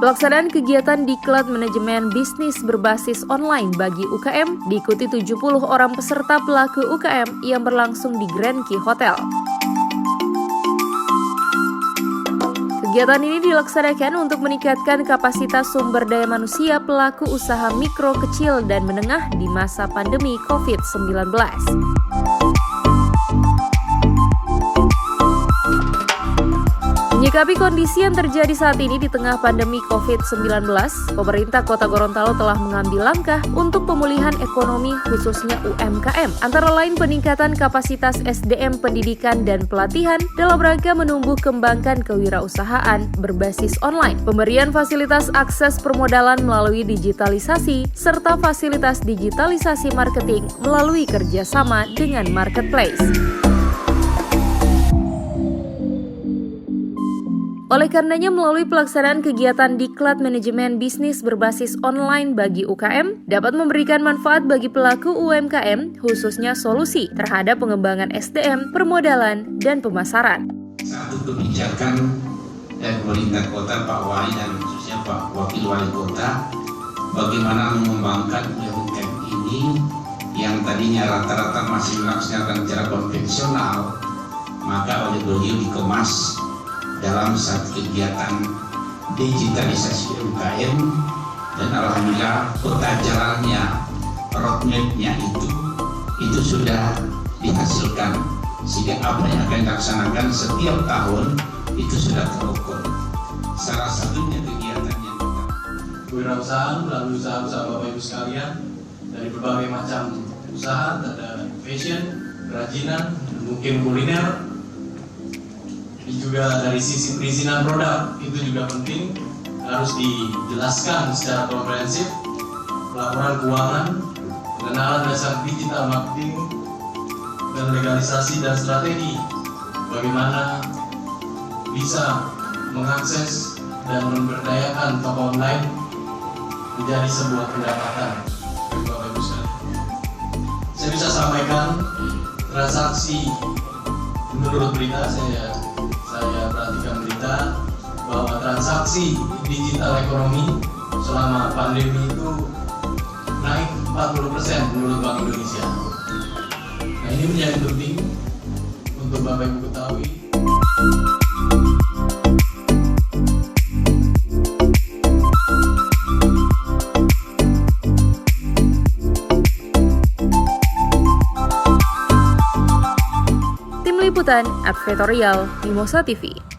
Pelaksanaan kegiatan Diklat Manajemen Bisnis berbasis online bagi UKM diikuti 70 orang peserta pelaku UKM yang berlangsung di Grand Key Hotel. Kegiatan ini dilaksanakan untuk meningkatkan kapasitas sumber daya manusia pelaku usaha mikro, kecil, dan menengah di masa pandemi COVID-19. Menyikapi kondisi yang terjadi saat ini di tengah pandemi COVID-19, pemerintah Kota Gorontalo telah mengambil langkah untuk pemulihan ekonomi khususnya UMKM, antara lain peningkatan kapasitas SDM pendidikan dan pelatihan dalam rangka menumbuh kembangkan kewirausahaan berbasis online, pemberian fasilitas akses permodalan melalui digitalisasi, serta fasilitas digitalisasi marketing melalui kerjasama dengan marketplace. Oleh karenanya, melalui pelaksanaan kegiatan Diklat Manajemen Bisnis berbasis online bagi UKM dapat memberikan manfaat bagi pelaku UMKM, khususnya solusi terhadap pengembangan SDM, permodalan, dan pemasaran. Satu kebijakan dari pemerintah kota, Pak Wali dan khususnya Pak Wakil Wali Kota, bagaimana mengembangkan UMKM ini yang tadinya rata-rata masih melaksanakan cara konvensional, maka oleh beliau dikemas dalam satu kegiatan digitalisasi UMKM, dan alhamdulillah peta jalannya, roadmap-nya itu sudah dihasilkan, sehingga apa yang akan dilaksanakan setiap tahun itu sudah terukur. Salah satunya kegiatan yang kita kewirausahaan melalui usaha-usaha Bapak Ibu sekalian dari berbagai macam usaha, ada fashion, kerajinan, mungkin kuliner. Juga dari sisi perizinan produk itu juga penting, harus dijelaskan secara komprehensif, laporan keuangan, pengenalan dasar digital marketing, dan legalisasi dan strategi bagaimana bisa mengakses dan memberdayakan toko online menjadi sebuah pendapatan bagi Bapak Ibu sekalian. Saya bisa sampaikan transaksi menurut berita saya perhatikan berita bahwa transaksi digital ekonomi selama pandemi itu naik 40% menurut Bank Indonesia. Nah, ini menjadi penting untuk Bapak Ibu ketahui. Tim Liputan Advertorial Mimosa TV.